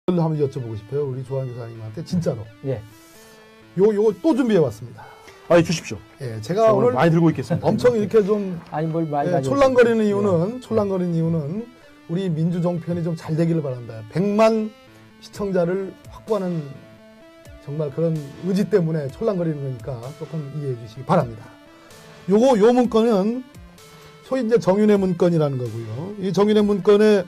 한번 여쭤보고 싶어요. 우리 조한 교사님한테 진짜로. 예. 요거 또 준비해 왔습니다. 아, 주십시오. 예, 제가 오늘 많이 들고 있겠습니다. 엄청 이렇게 좀 아니 뭘 많이 촐랑거리는 이유는 우리 민주정편이 좀 잘 되기를 바란다. 100만 시청자를 확보하는 정말 그런 의지 때문에 촐랑거리는 거니까 조금 이해해 주시기 바랍니다. 요 문건은 소위 이제 정윤회 문건이라는 거고요. 이 정윤회 문건에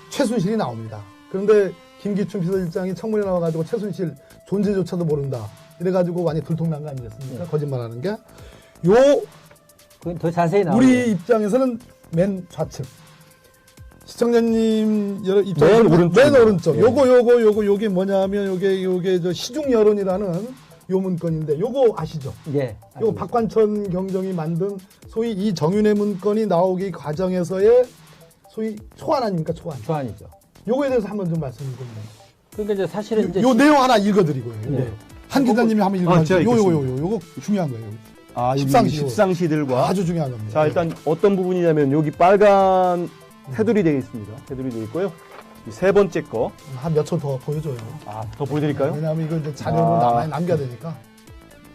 최순실이 나옵니다. 그런데 김기춘 비서실장이 청문회 나와가지고 최순실 존재조차도 모른다. 이래가지고 많이 들통난 거 아니겠습니까? 거짓말하는 게. 그건 더 자세히 나오죠. 우리 입장에서는 맨 좌측. 시청자님 입장에서는 맨 오른쪽. 예. 요게 뭐냐면 요게 저 시중 여론이라는 요 문건인데 요거 아시죠? 예. 요거 박관천 경정이 만든 소위 이 정윤회 문건이 나오기 과정에서의 소위 초안 아닙니까? 초안이죠. 요거에 대해서 한번 좀 말씀 좀. 그러니까 이제 사실은 이제 요 내용 하나 읽어드리고요. 네. 한 기자님이 한번 읽어주세요. 제가 요거 중요한 거예요. 아, 십상시들과 아주 중요한 겁니다. 자, 일단 어떤 부분이냐면 여기 빨간 테두리 되어 있습니다. 테두리 되어 있고요. 이 세 번째 거. 한 몇 초 더 보여줘요. 아, 더 보여드릴까요? 왜냐하면 이거 이제 자료로 많이 남겨야 되니까.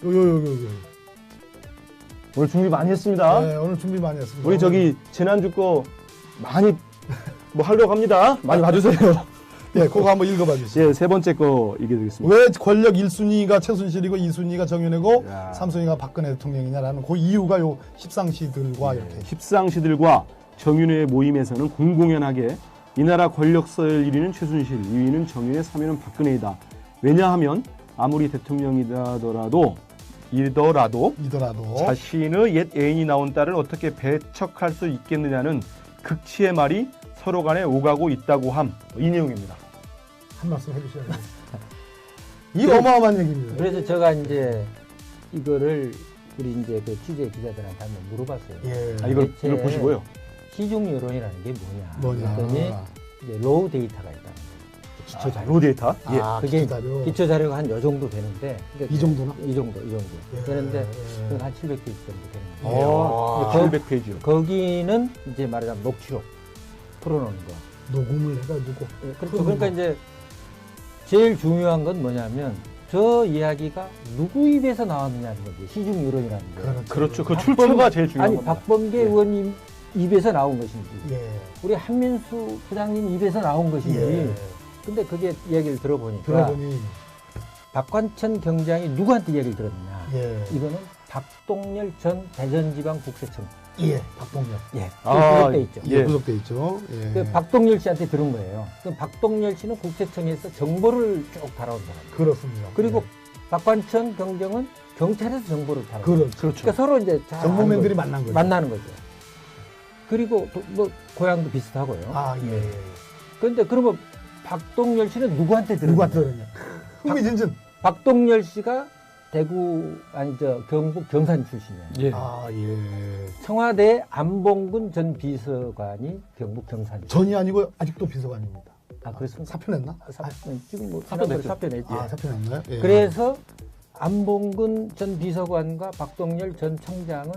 요. 오늘 준비 많이 했습니다. 네, 오늘 준비 많이 했습니다. 우리 저기 지난주 거 많이 뭐 하려고 합니다. 많이 봐주세요. 예, 그거 한번 읽어봐 주세요. 예, 세 번째 거 읽어드리겠습니다. 왜 권력 1순위가 최순실이고 2순위가 정윤회고 야. 3순위가 박근혜 대통령이냐라는 그 이유가 요 십상시들과 이렇게. 십상시들과 정윤회의 모임에서는 공공연하게 이 나라 권력서열 1위는 최순실, 2위는 정윤회, 3위는 박근혜이다. 왜냐하면 아무리 대통령이더라도 이더라도 자신의 옛 애인이 낳은 딸을 어떻게 배척할 수 있겠느냐는 극치의 말이 서로 간에 오가고 있다고 함. 이 내용입니다. 한 말씀 해주셔야 돼요. 이 어마어마한 얘기입니다. 그래서 제가 이제 이거를 우리 이제 그 취재 기자들한테 한번 물어봤어요. 예. 아, 이걸 보시고요. 시중 여론이라는 게 뭐냐. 그랬더니 이제 로우 데이터가 있다는 거예요. 기초 자료. 로 데이터? 예. 그게 기초자료. 기초 자료가 한 요 정도 되는데. 이 정도나? 이 정도. 예. 되는데 그건 한 700페이지 정도 되는 거예요. 700페이지요. 거기는 이제 말하자면 녹취록 풀어놓는 거. 녹음을 해가지고. 예, 그렇죠. 그러니까 이제 제일 중요한 건 뭐냐면 저 이야기가 누구 입에서 나왔느냐는 거지. 시중 여론이라는 게. 그렇죠. 그 출처가 제일 중요한 아니 겁니다. 박범계 의원님 입에서 나온 것인지 예. 우리 한민수 부장님 입에서 나온 것인지. 예. 근데 그게 이야기를 들어보니까 들어보니. 박관천 경장이 누구한테 이야기를 들었느냐. 예. 이거는 박동열 전 대전지방국세청. 예. 박동열. 예. 아, 구속돼 있죠. 예. 구속돼 있죠. 예. 그 박동열 씨한테 들은 거예요. 그 박동열 씨는 국세청에서 정보를 쭉 달아온 사람. 그렇습니다. 그리고 박관천 경정은 경찰에서 정보를 달아온 사람. 그렇죠. 그러니까 서로 이제 잘 정보맨들이 아는 만난 거죠. 만나는 거죠. 그리고 뭐 고향도 비슷하고요. 아, 예. 그런데 그러면 박동열 씨는 누구한테 들은 누가 거예요? 들었냐? 흥미진진. 박동열 씨가 대구 경북 경산 출신이에요. 예. 아, 예. 청와대 안봉근 전 비서관이 경북 경산. 전이 아니고 아직도 비서관입니다. 아 그렇습니까? 사표냈나? 지금 뭐 사표냈죠. 사표냈죠. 아, 사표냈나요? 예. 그래서 안봉근 전 비서관과 박동열 전 청장은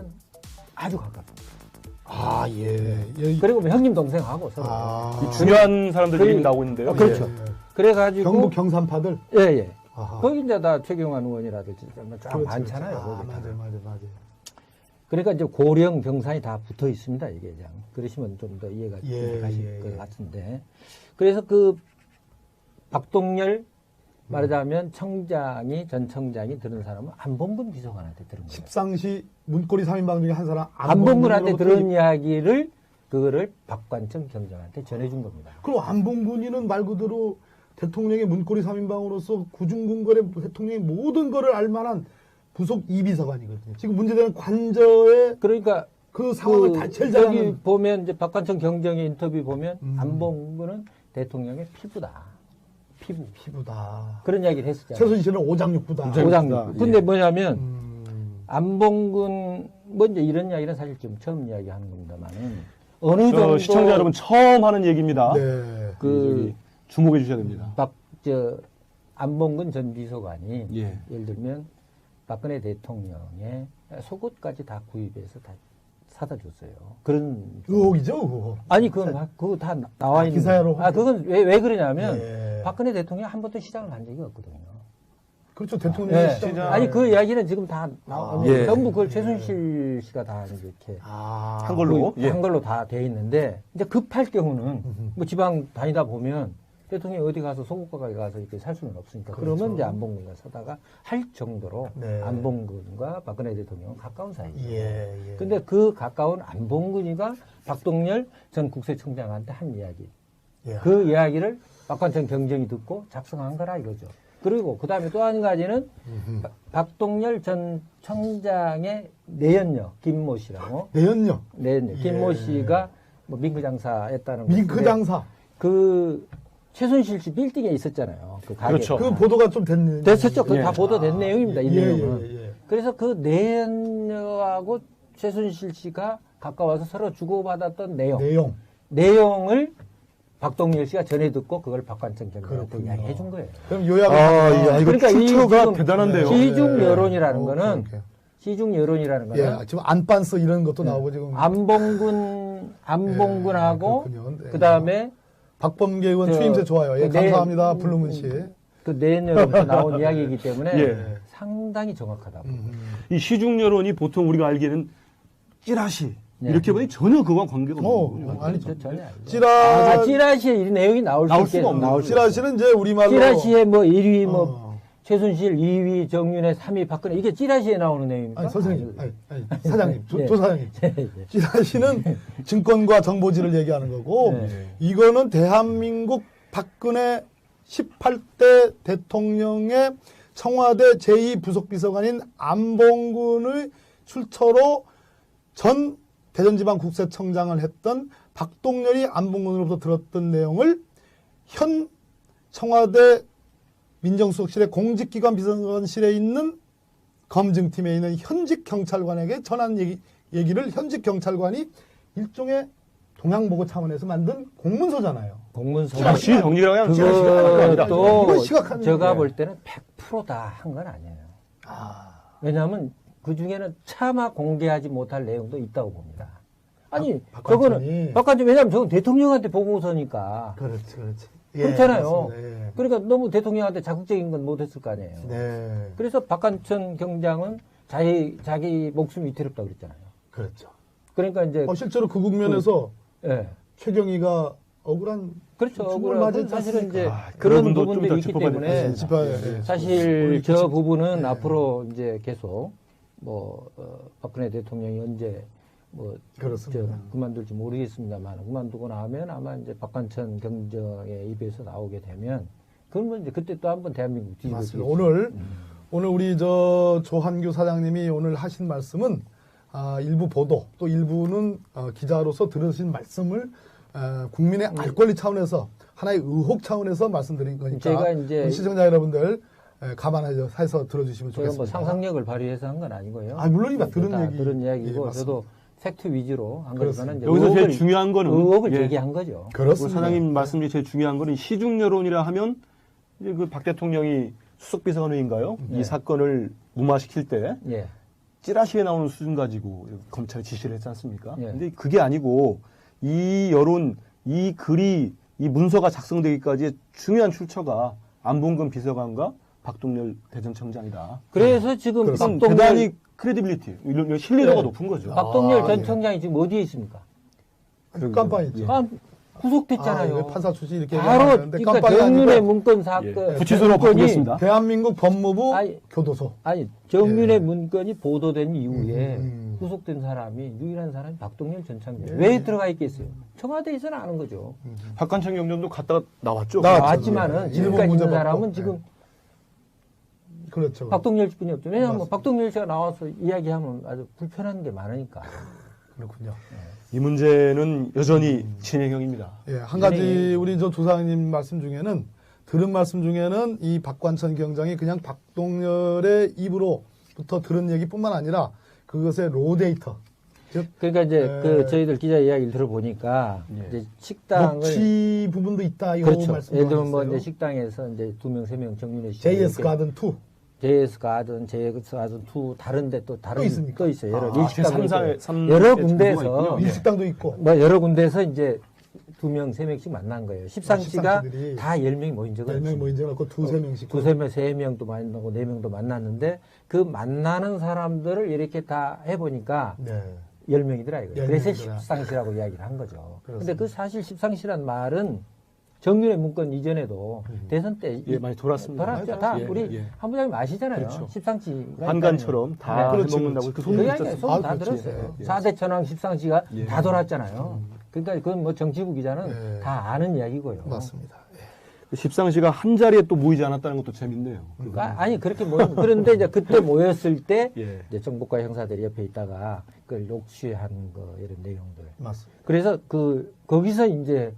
아주 가깝습니다. 아, 예. 예. 그리고 뭐 형님 동생하고 서로. 아, 중요한 사람들이 그리- 이미 나오고 있는데요. 아, 그렇죠. 예. 그래가지고 경북 경산파들. 예예. 아하. 거기 이제 다 최경환 의원이라든지 쫙 그렇죠, 많잖아요. 그렇죠. 아, 거기 다. 맞아요. 그러니까 이제 고령 경산이 다 붙어 있습니다. 이게 그냥 그러시면 좀 더 이해가 예, 가실 예, 것 예. 같은데. 그래서 그 박동열 말하자면 전 청장이 들은 사람은 안봉근 비서관한테 들은 거예요. 십상시 문고리 3인방 중에 한 사람 안봉근한테 안봉근으로부터 들은 이야기를 그거를 박관천 경장한테 전해준 겁니다. 그럼 안봉근이는 말 그대로 대통령의 문고리 3인방으로서 구중궁궐의 대통령의 모든 거를 알만한 부속 이비서관이거든요. 지금 문제되는 관저의 그러니까 그 상황을 다 제일 잘 여기 아는 보면 이제 박관천 경정의 인터뷰 보면 안봉근은 대통령의 피부다. 피부다. 그런 이야기를 했었잖아요. 최순실은 오장육부다. 오장육. 근데 뭐냐면 음. 안봉근 먼저 이런 이야기는 사실 좀 처음 이야기하는 겁니다만은 어느 정도 시청자 여러분 처음 하는 얘기입니다. 네. 그 주목해 주셔야 됩니다. 안봉근 전 비서관이 예. 예를 들면 박근혜 대통령의 속옷까지 다 구입해서 다 사다 줬어요. 그런 의혹이죠, 의혹. 아니 그거 다 나와 있는 기사로. 그건 왜 그러냐면 예. 박근혜 대통령 한 번도 시장을 간 적이 없거든요. 그렇죠, 대통령이 네. 시장. 아니 그 이야기는 지금 다 예. 전부 그걸 최순실 씨가 다 이렇게 한 걸로. 한 걸로 다 돼 있는데 이제 급할 경우는 뭐 지방 다니다 보면 대통령이 어디 가서 소국가에 가서 이렇게 살 수는 없으니까 그렇죠. 그러면 이제 안봉근과 사다가 할 정도로 네. 안봉근과 박근혜 대통령은 가까운 사이예요. 예, 예. 근데 그 가까운 안봉근이가 박동열 전 국세청장한테 한 이야기. 예. 그 이야기를 박관천 경정이 듣고 작성한 거라 이거죠. 그리고 그 다음에 또 한 가지는 박동열 전 청장의 내연녀 김모 씨라고. 내연녀. 내연녀 김모 예. 씨가 뭐 밍크 장사했다는 밍크 장사. 그 최순실 씨 빌딩에 있었잖아요. 그 가게. 그렇죠. 그 보도가 좀 됐네. 됐었죠. 그건 예. 다 보도된 내용입니다. 이 예, 내용은. 예, 예. 그래서 그 내연녀하고 최순실 씨가 가까워서 서로 주고받았던 내용을 박동열 씨가 전해 듣고 그걸 박관천 경장한테 그렇군요. 이야기해 준 거예요. 그럼 요약을 아, 하면 이거 그러니까 이 출처가 지금 대단한데요. 시중 예. 여론이라는 거는 그렇게. 시중 여론이라는 거는 예, 지금 안반스 이런 것도 나오고 지금 안봉근하고 예, 그렇군요. 네. 그다음에 박범계 의원 저, 추임새 좋아요. 예, 그 감사합니다. 블루문 씨. 그 내연녀로부터 나온 이야기이기 때문에 예. 상당히 정확하다고. 이 시중 여론이 보통 우리가 알기에는 찌라시 네. 이렇게 보니 전혀 그와 관계가 없는 거죠. 아니죠. 전혀 아니죠. 찌라 찌라시에 이 내용이 나올 나올 수 있게 수가 없는 나올 거죠. 수 있어요. 찌라시는 이제 우리말로 찌라시에 뭐 1위 뭐 어. 최순실 2위 정윤회 3위 박근혜 이게 찌라시에 나오는 내용입니까? 아니, 선생님, 아니, 사장님, 예. 조 사장님. 예. 찌라시는 증권과 정보지를 얘기하는 거고, 네. 이거는 대한민국 박근혜 18대 대통령의 청와대 제2부속비서관인 안봉근의 출처로 전 대전지방국세청장을 했던 박동열이 안봉근으로부터 들었던 내용을 현 청와대 민정수석실의 공직기관 비서관실에 있는 검증팀에 있는 현직 경찰관에게 전한 얘기를 현직 경찰관이 일종의 동양보고 차원에서 만든 공문서잖아요. 공문서 찌라시 정리라고 하면 찌라시가 아니라 또 이건 시각한 제가 얘기예요. 볼 때는 100%다 한 건 아니에요. 왜냐하면 그 중에는 차마 공개하지 못할 내용도 있다고 봅니다. 아니 저거는 박관천 왜냐하면 저건 대통령한테 보고서니까 그렇지. 그렇잖아요. 맞습니다. 예. 그러니까 너무 대통령한테 자극적인 건 못했을 거 아니에요. 네. 그래서 박관천 경장은 자기 목숨이 위태롭다고 그랬잖아요. 그렇죠. 그러니까 이제 실제로 그 국면에서 예. 최경희가 억울한 그렇죠. 죽음을 억울하고 맞았지 사실은 이제 않습니까? 그런 부분도 부분들이 좀 있기 짚어봐야 때문에 되겠습니다. 짚어야 돼. 사실 저 부분은 네. 앞으로 이제 계속 뭐 박근혜 대통령이 언제 뭐 그렇습니다. 그만둘지 모르겠습니다만 그만두고 나면 아마 이제 박관천 경정의 입에서 나오게 되면 그러면 이제 그때 또 한번 대한민국 뒤집어지겠죠. 맞습니다. 오늘 우리 저 조한규 사장님이 오늘 하신 말씀은 일부 보도 또 일부는 기자로서 들으신 말씀을 국민의 알 권리 차원에서 하나의 의혹 차원에서 말씀드린 거니까 제가 이제 우리 시청자 여러분들 감안해서 들어주시면 제가 좋겠습니다. 뭐 상상력을 발휘해서 한 건 아니고요. 물론입니다. 들은 다 얘기. 들은 이야기고 예, 맞습니다. 저도 팩트 위주로 한 거니까는 이제 여기서 제일 중요한 거는 의혹을 예. 제기한 거죠. 우리 그렇습니다. 사장님 말씀 중에 제일 중요한 거는 시중 여론이라 하면 이제 그 박 대통령이 수석비서관인가요? 네. 이 사건을 무마시킬 때 예. 찌라시에 나오는 수준 가지고 검찰이 지시를 했지 않습니까? 예. 근데 그게 아니고 이 여론, 이 글이, 이 문서가 작성되기까지의 중요한 출처가 안봉근 비서관과 박동열 대전청장이다. 그래서 지금 그렇습니다. 박동열 대단히 크레디빌리티, 이런 신뢰도가 네. 높은 거죠. 박동열 전 예. 청장이 지금 어디에 있습니까? 깜빵 있죠. 구속됐잖아요. 왜 판사 출신 이렇게 바로 얘기하는데 그러니까 깜빵이 정윤회 아니고 문건 사건 예. 구치소로 바꾸겠습니다. 대한민국 법무부 아니, 교도소. 아니 정윤회 예. 문건이 보도된 이후에 구속된 사람이 유일한 사람이 박동열 전 청장. 왜 들어가 있겠어요? 청와대에서는 아는 거죠. 박관청 경전도 갔다가 나왔죠. 나왔지만은 예. 지금까지 일본 있는 문제 사람은 받고. 지금 그렇죠. 박동열 씨뿐이 없죠. 왜냐하면 맞습니다. 박동열 씨가 나와서 이야기하면 아주 불편한 게 많으니까. 그렇군요. 이 문제는 여전히 진행형입니다. 예, 한 가지 우리 저 조사님 말씀 중에는 들은 말씀 중에는 이 박관천 경장이 그냥 박동열의 입으로부터 들은 얘기뿐만 아니라 그것의 로 데이터, 즉 그러니까 이제 예. 그 저희들 기자 이야기를 들어보니까 예. 이제 식당을 녹취 부분도 있다. 이 그렇죠. 말씀 예를 들면 뭐 하셨어요. 이제 식당에서 이제 2명, 3명 정윤회 씨 JS 가든 2. JS 가든, JS 가든 2 다른데 또 다른 있습니까? 또 있어요. 여러 아, 일식당도 제3사의 있고. 여러 군데에서 일식당도 있고. 뭐 여러 군데에서 이제 2명, 3명씩 만난 거예요. 십상시가 십상시들이 다 10명이 모인 적은 10명 모인 적은 없고 2-3명씩. 2-3명, 3명도 만나고 4명도 만났는데 그 만나는 사람들을 이렇게 다 해보니까 네. 10명이더라 이거예요. 10명이더라. 그래서 십상시라고 이야기를 한 거죠. 근데 그렇습니다. 그 사실 십상시란 말은 정윤회 문건 이전에도 대선 때 예, 많이 돌았습니다. 돌았죠. 다 예, 우리 예. 한 부장님 아시잖아요. 그렇죠. 십상시가 한간처럼 다 그렇지, 해먹는다고 그렇지. 그 그 소문이 이야기 있었어요. 소문 다 그렇지. 들었어요. 예. 4대 천왕 십상시가 예. 다 돌았잖아요. 그러니까 그건 뭐 정치부 기자는 예. 다 아는 이야기고요. 맞습니다. 예. 그 십상시가 한 자리에 또 모이지 않았다는 것도 재밌네요. 그러니까 아니 그렇게 그런데 이제 그때 모였을 때 예. 이제 정보과 형사들이 옆에 있다가 그걸 녹취한 거 이런 내용들. 맞습니다. 그래서 거기서 이제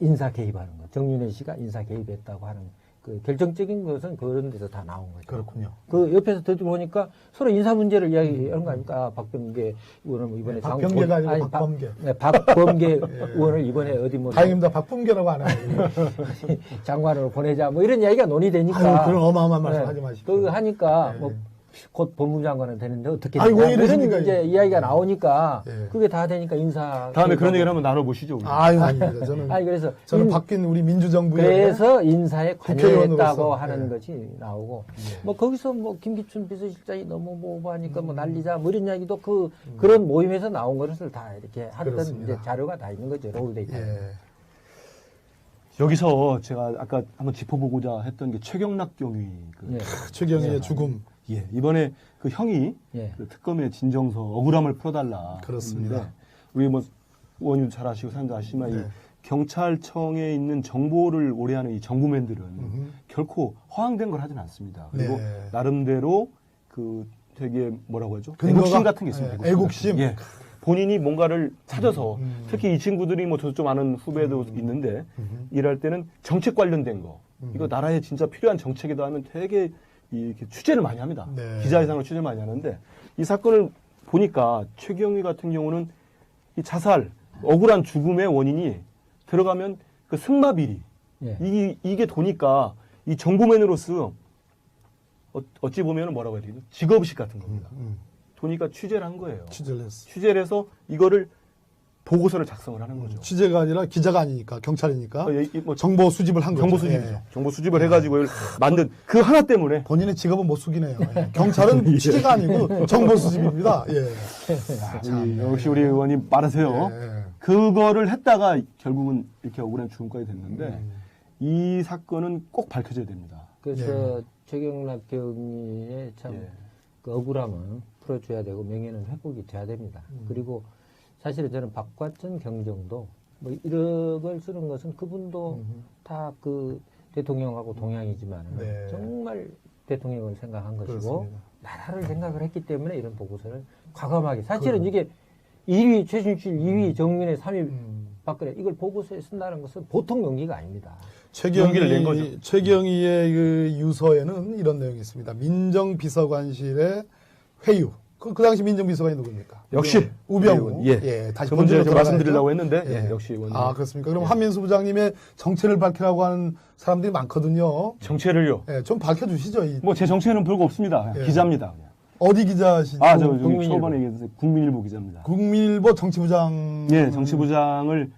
인사 개입하는 거. 정윤회 씨가 인사 개입했다고 하는 그 결정적인 것은 그런 데서 다 나온 거죠. 그렇군요. 그 옆에서 들어보니까 서로 인사 문제를 이야기하는 거 아닙니까? 아, 박병계 의원은 뭐 이번에 박병계가 아니고 박범계. 박범계 의원을 이번에 어디 뭐 다행입니다. 박범계라고 안 해요. 장관으로 보내자 뭐 이런 이야기가 논의되니까. 아유, 그런 어마어마한 말씀 네. 하지 마십시오. 그거 하니까 네. 뭐 곧 법무장관은 되는데 어떻게 아이고, 되냐. 왜 이런 이러십니까, 이제 이거. 이야기가 나오니까 네. 그게 다 되니까 인사. 다음에 그런 얘기를 한번 나눠보시죠. 우리. 아유, 아닙니다. 저는, 아니 그래서 바뀐 우리 민주정부의 그래서 인사에 관여했다고 국회의원으로서, 하는 네. 것이 나오고 뭐 거기서 뭐 김기춘 비서실장이 너무 뭐 하니까 뭐 난리자 뭐 이런 이야기도 그런 모임에서 나온 것을 다 이렇게 했던 그렇습니다. 이제 자료가 다 있는 거죠. 롤데이터. 예. 여기서 제가 아까 한번 짚어보고자 했던 게 최경락 경위. 예. 최경희의 죽음. 예, 이번에 그 형이 예. 그 특검의 진정서 억울함을 풀어달라. 그렇습니다. 했는데 우리 뭐 의원님도 잘 아시고 사람도 아시지만 네. 이 경찰청에 있는 정보를 오래하는 이 정부맨들은 결코 허황된 걸 하진 않습니다. 그리고 네. 나름대로 그 되게 뭐라고 하죠? 근거가- 애국심 같은 게 있습니다. 네, 애국심. 예. 본인이 뭔가를 찾아서 특히 이 친구들이 뭐 저도 좀 아는 후배도 있는데 일할 때는 정책 관련된 거 이거 나라에 진짜 필요한 정책이다 하면 되게 이렇게 취재를 많이 합니다. 네. 기자회상으로 취재를 많이 하는데 이 사건을 보니까 최경희 같은 경우는 이 자살, 억울한 죽음의 원인이 들어가면 그 승마 비리 예. 이게 도니까 이 정보맨으로서 어찌 보면 뭐라고 해야 되겠죠? 직업의식 같은 겁니다. 도니까 취재를 한 거예요. 취재를 했어. 취재를 해서 이거를 보고서를 작성을 하는 거죠. 취재가 아니라 기자가 아니니까 경찰이니까 뭐 정보 수집을 한 거죠. 정보 수집이죠. 예. 정보 수집을 해가지고 이걸 만든 그 하나 때문에 본인의 직업은 못 숙이네요. 예. 경찰은 취재가 아니고 정보 수집입니다. 예. 역시 우리 의원님 빠르세요. 예. 그거를 했다가 결국은 이렇게 억울한 죽음까지 됐는데 이 사건은 꼭 밝혀져야 됩니다. 그래서 최경락 경위의 참 예. 그 억울함은 풀어줘야 되고 명예는 회복이 돼야 됩니다. 그리고 사실은 저는 박관천 경정도 뭐 1억을 쓰는 것은 그분도 다 그 대통령하고 동양이지만 네. 정말 대통령을 생각한 것이고 그렇습니다. 나라를 생각을 했기 때문에 이런 보고서를 과감하게 사실은 이게 1위 최순실, 2위 정윤회, 3위 박근혜 이걸 보고서에 쓴다는 것은 보통 용기가 아닙니다. 용기를 낸 거죠. 최경희의 그 유서에는 이런 내용이 있습니다. 민정비서관실의 회유. 그 당시 민정비서관이 누굽니까? 역시 우병우. 예. 다시 그 문제를 좀 본질로 말씀드리려고 들어가야죠. 했는데 예. 역시 의원님. 아, 그렇습니까? 그럼 한민수 부장님의 정체를 밝히라고 하는 사람들이 많거든요. 정체를요. 예, 좀 밝혀주시죠. 뭐 제 정체는 별거 없습니다. 예. 기자입니다. 그냥. 어디 기자시죠? 아, 저 여기 국민일보. 초반에 얘기했어요. 국민일보 기자입니다. 국민일보 정치부장. 예, 정치부장을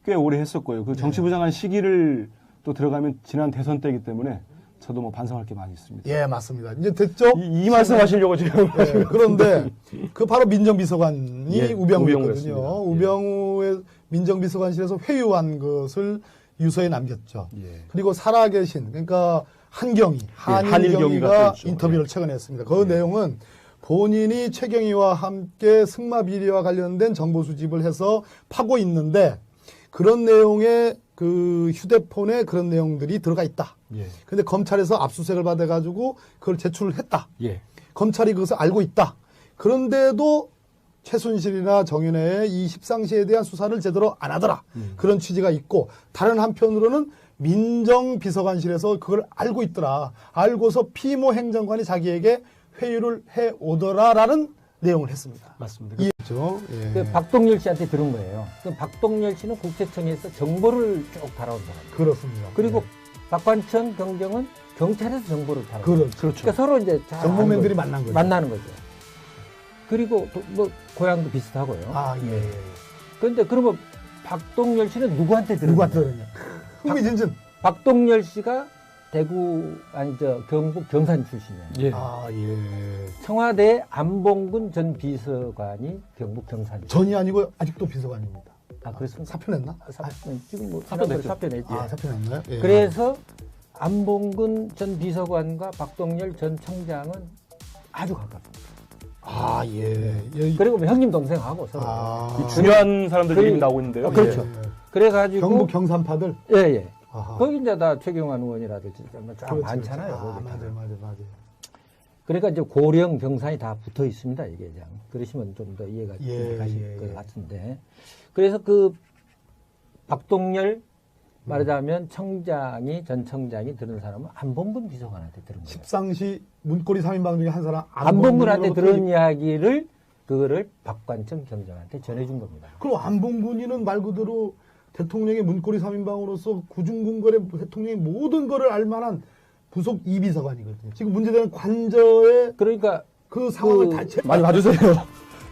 꽤 오래 했었고요. 그 정치부장 한 시기를 또 들어가면 지난 대선 때이기 때문에 저도 뭐 반성할 게 많이 있습니다. 예, 맞습니다. 이제 됐죠? 이 말씀 하시려고 지금. 예, 그런데 그 바로 민정비서관이 예, 우병우였거든요. 우병우였습니다. 예. 우병우의 민정비서관실에서 회유한 것을 유서에 남겼죠. 예. 그리고 살아계신 그러니까 한경희, 한일경위가 한일경위가 또 있죠. 인터뷰를 최근에 했습니다. 그 내용은 본인이 최경희와 함께 승마 비리와 관련된 정보 수집을 해서 파고 있는데 그런 내용의 그 휴대폰에 그런 내용들이 들어가 있다. 예. 근데 검찰에서 압수수색을 받아가지고 그걸 제출을 했다. 예. 검찰이 그것을 알고 있다. 그런데도 최순실이나 정윤회의 이 십상시에 대한 수사를 제대로 안 하더라. 그런 취지가 있고 다른 한편으로는 민정비서관실에서 그걸 알고 있더라. 알고서 피모 행정관이 자기에게 회유를 해오더라라는 내용을 했습니다. 맞습니다. 이해죠? 예. 그 박동열 씨한테 들은 거예요. 그 박동열 씨는 국세청에서 정보를 쭉 달아온 사람. 그렇습니다. 그리고 박관천 경정은 경찰에서 정보를 받아요. 그렇죠. 그러니까 서로 이제 잘 정보맨들이 아는 거죠. 만나는 거죠. 그리고 뭐 고향도 비슷하고요. 아, 예. 그런데 그러면 박동열 씨는 누구한테 들었냐? 누구한테 들었냐? 흥미진진. 박동열 씨가 대구 경북 경산 출신이에요. 예. 아, 예. 청와대 안봉근 전 비서관이 경북 경산. 전이 아니고 아직도 비서관입니다. 아, 그렇습니까? 사표냈나? 지금 뭐 사표냈죠. 사표냈지. 아, 사표냈나요? 예. 그래서 안봉근 전 비서관과 박동열 전 청장은 아주 가깝습니다. 아, 예. 예. 그리고 뭐 형님 동생하고 서로. 이 중요한 사람들 이름이 나오고 있는데요. 그렇죠. 예. 그래가지고 경북 경산파들. 예, 예. 아하. 거기 이제 다 최경환 의원이라든지 쫙 그렇죠, 많잖아요. 그렇죠. 아, 거기. 맞아요. 그러니까 이제 고령 경산이 다 붙어 있습니다. 이게 그냥 그러시면 좀 더 이해가 예, 가실 예, 것 예. 같은데. 그래서 그 박동열 말하자면 전 청장이 들은 사람은 안봉근 비서관한테 들은 거예요. 십상시 문고리 3인방 중에 한 사람 안봉근한테 들은 이야기를 그거를 박관청 경장한테 전해준 겁니다. 그럼 안봉근이는 말 그대로 대통령의 문고리 3인방으로서 구중궁궐의 대통령의 모든 거를 알만한 부속 이비서관이거든요. 지금 문제되는 관저의 그러니까 그 상황을 다 많이 봐주세요.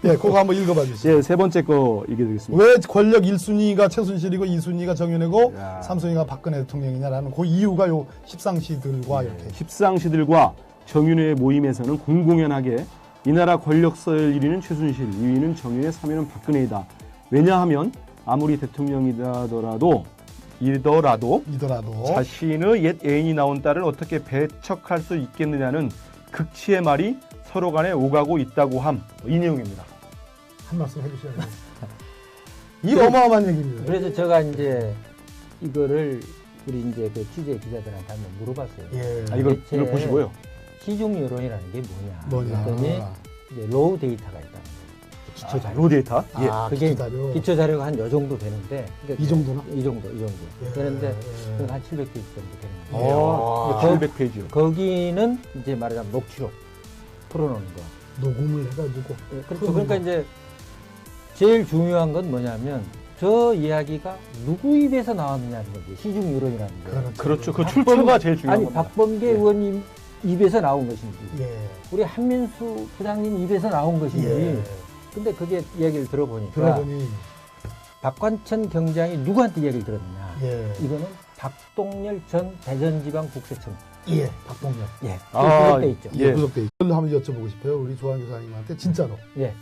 예, 그거 한번 읽어봐 주세요. 예, 세 번째 거 얘기드리겠습니다. 왜 권력 1순위가 최순실이고 2순위가 정윤회고 야. 3순위가 박근혜 대통령이냐라는 그 이유가 요 십상시들과 이렇게. 십상시들과 정윤회의 모임에서는 공공연하게 이 나라 권력서열 1위는 최순실, 2위는 정윤회, 3위는 박근혜이다. 왜냐하면 아무리 대통령이더라도 자신의 옛 애인이 나온 딸을 어떻게 배척할 수 있겠느냐는 극치의 말이 서로 간에 오가고 있다고 함. 이 내용입니다. 한 말씀 해주셔야 돼요. 이 어마어마한 얘기입니다. 그래서 제가 이제 이거를 우리 이제 그 취재 기자들한테 한번 물어봤어요. 예. 아, 이걸 대체 보시고요. 시중 여론이라는 게 뭐냐. 그랬더니 이제 로우 데이터가 있다는 거예요. 기초 자료. 로우 데이터? 예. 아, 그게 기초자료. 기초 자료가 한 요 정도 되는데. 그러니까 이 정도나? 이 정도. 예. 되는데 그건 한 700페이지 정도 되는 거예요. 아, 거- 700페이지요. 거기는 이제 말하자면 녹취록 풀어놓은 거. 녹음을 해가지고. 예, 그렇죠. 그러니까 이제 제일 중요한 건 뭐냐면 저 이야기가 누구 입에서 나왔느냐는 거지. 시중 여론이라는 게. 그렇죠. 그 출처가 제일 중요한 아니 겁니다. 박범계 의원님 입에서 나온 것인지 예. 우리 한민수 부장님 입에서 나온 것인지 예. 근데 그게 이야기를 들어보니까 들어보니. 박관천 경장이 누구한테 이야기를 들었느냐 예. 이거는 박동열 전 대전지방국세청 예. 박동열. 예 아, 구속돼 있죠. 예. 구속돼 있죠. 이걸 한번 여쭤보고 싶어요. 우리 조한 교사님한테 진짜로. 예.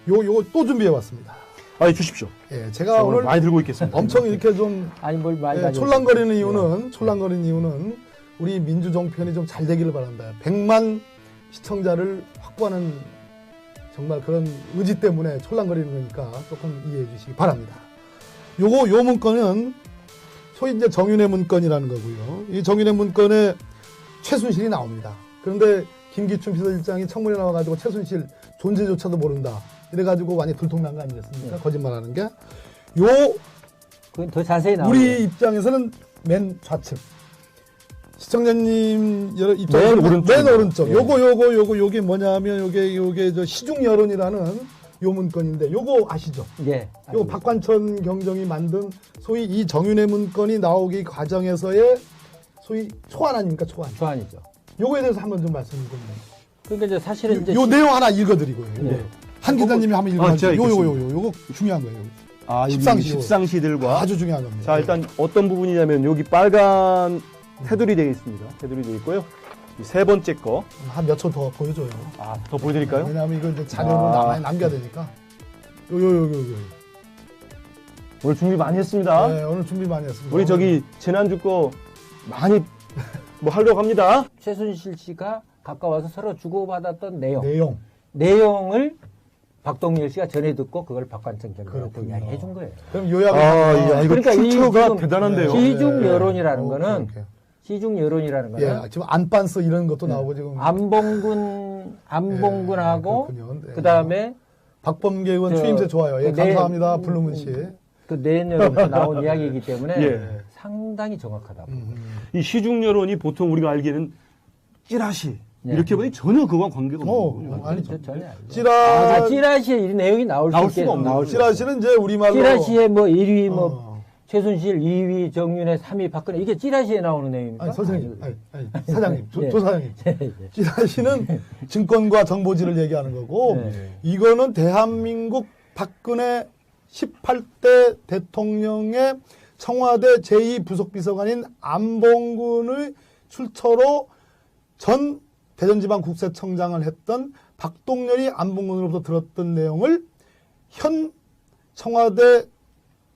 요거 또 준비해 왔습니다. 아, 주십시오. 예. 제가 오늘 많이 들고 있겠습니다. 엄청 이렇게 좀 아니 뭘 많이 예, 가지고 촐랑거리는 있어요. 이유는 우리 민주정편이 좀 잘 되기를 바란다. 100만 시청자를 확보하는 정말 그런 의지 때문에 촐랑거리는 거니까 조금 이해해 주시기 바랍니다. 요 문건은 소위 이제 정윤회 문건이라는 거고요. 이 정윤회 문건에 최순실이 나옵니다. 그런데 김기춘 비서실장이 청문회 나와가지고 최순실 존재조차도 모른다. 이래가지고 많이 들통난 거 아니겠습니까? 네. 거짓말하는 게. 요 그건 더 자세히 나와요. 우리 입장에서는 맨 좌측. 시청자님 입장에서는 맨 오른쪽. 예. 요게 뭐냐면 요게 저 시중 여론이라는 요 문건인데 요거 아시죠? 예. 요 박관천 경정이 만든 소위 이 정윤회 문건이 나오기 과정에서의 소위 초안 아닙니까? 초안. 조안이죠. 요거에 대해서 한번 좀 말씀 좀. 그러니까 이제 사실은 이제 요 내용 하나 읽어드리고요. 네. 한 기자님이 한번 읽어주세요. 제가 요거 중요한 거예요. 아, 십상시들과 십상시들과 아주 중요한 겁니다. 자, 일단 어떤 부분이냐면 여기 빨간 테두리 되어 있습니다. 테두리 되어 있고요. 이 세 번째 거. 한 몇 초 더 보여줘요. 아, 더 보여드릴까요? 왜냐하면 이거 이제 자료를 아. 많이 남겨야 되니까. 요. 오늘 준비 많이 했습니다. 네, 오늘 준비 많이 했습니다. 우리 저기 지난주 거 많이 뭐 하려고 합니다. 최순실 씨가 가까워서 서로 주고받았던 내용. 내용. 을 박동열 씨가 전해 듣고 그걸 박관청 경장한테 그렇군요. 이야기해 준 거예요. 그럼 요약을 아, 하면 이거 그러니까 이 출처가 지금 대단한데요. 시중 네. 여론이라는 오케이, 거는 오케이. 시중 여론이라는 거는 예, 지금 안반스 이런 것도 나오고 지금 안봉근하고 그렇군요. 네. 그다음에 박범계 의원 저, 추임새 좋아요. 예, 그 감사합니다. 블루문 씨. 그 내년부터 나온 이야기이기 때문에 예. 상당히 정확하다고. 이 시중 여론이 보통 우리가 알기에는 찌라시 네. 이렇게 보니 전혀 그거와 관계가 없는 거예요. 아니죠. 전혀 알죠. 찌라 찌라시에 이 내용이 나올 나올 수 있게 수가 없는 나올 거죠. 수 있어요. 찌라시는 이제 우리말로 찌라시에 뭐 1위 뭐 최순실 2위, 정윤회 3위, 박근혜 이게 찌라시에 나오는 내용입니까? 아니, 선생님, 아니, 사장님, 네. 조 사장님. 찌라시는 증권과 정보지를 얘기하는 거고, 네. 이거는 대한민국 박근혜 18대 대통령의 청와대 제2부속비서관인 안봉근의 출처로 전 대전지방국세청장을 했던 박동렬이 안봉근으로부터 들었던 내용을 현 청와대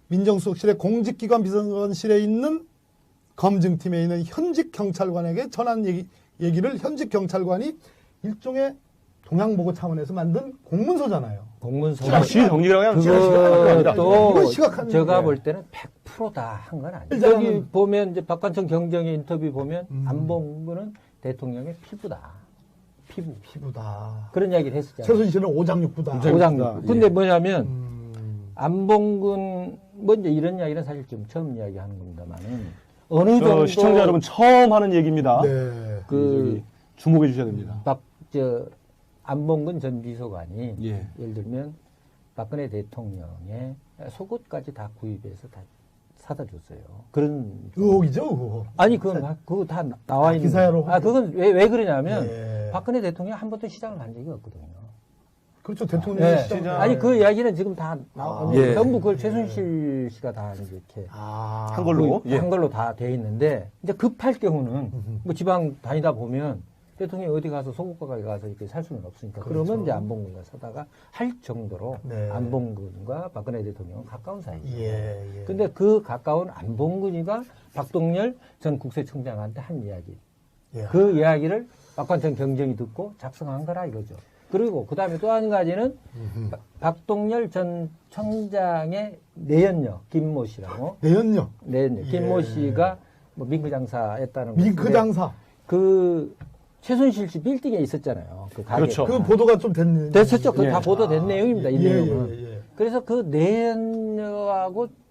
민정수석실의 공직기관 비서관실에 있는 검증팀에 있는 현직 경찰관에게 전한 얘기를 현직 경찰관이 일종의 동양보고 차원에서 만든 공문서잖아요. 공문서. 시 정리라고 하면 찌라시가 그것도 이건 시각한 제가 얘기예요. 볼 때는 100%다 한 건 아니에요. 일단은- 여기 보면 이제 박관청 경정의 인터뷰 보면 안봉근은 대통령의 피부다. 피부다. 그런 이야기를 했었잖아요. 최순실은 오장육부다. 오장육. 근데 예. 뭐냐면 안봉근 뭐 이제 이런 이야기는 사실 좀 처음 이야기하는 겁니다만은 어느 정도 시청자 여러분 처음 하는 얘기입니다. 네. 그 주목해 주셔야 됩니다. 안봉근 전 비서관이 예. 예를 들면 박근혜 대통령의 속옷까지 다 구입해서 다 사다 줬어요. 그런 의혹이죠, 의혹. 아니 그거 다 나와 있는 기사로 그건 왜 그러냐면 예. 박근혜 대통령 한 번도 시장을 간 적이 없거든요. 그렇죠, 대통령이 네. 시장. 아니 그 이야기는 지금 다 예. 전부 그걸 최순실 씨가 다 이렇게 한 걸로. 예. 한 걸로 다 돼 있는데 이제 급할 경우는 뭐 지방 다니다 보면 대통령이 어디 가서 속옷 가게 가서 이렇게 살 수는 없으니까 그러 그렇죠. 면 이제 안봉근과 사다가 할 정도로 네. 안봉근과 박근혜 대통령은 가까운 사이죠. 예, 예. 근데 그 가까운 안봉근이가 박동렬 전 국세청장한테 한 이야기. 예. 그 이야기를 박관청 경정이 듣고 작성한 거라 이거죠. 그리고 그 다음에 또 한 가지는 박동렬 전 청장의 내연녀 김모 씨라고 내연녀. 김모 예. 씨가 뭐 밍크 장사했다는 거. 밍크 장사. 그 최순실 씨 빌딩에 있었잖아요. 그 가게. 그렇죠. 그 보도가 좀 됐는. 됐었죠. 그 다 예. 보도된 내용입니다. 이 예, 내용은. 예, 예. 그래서 그 내연녀하고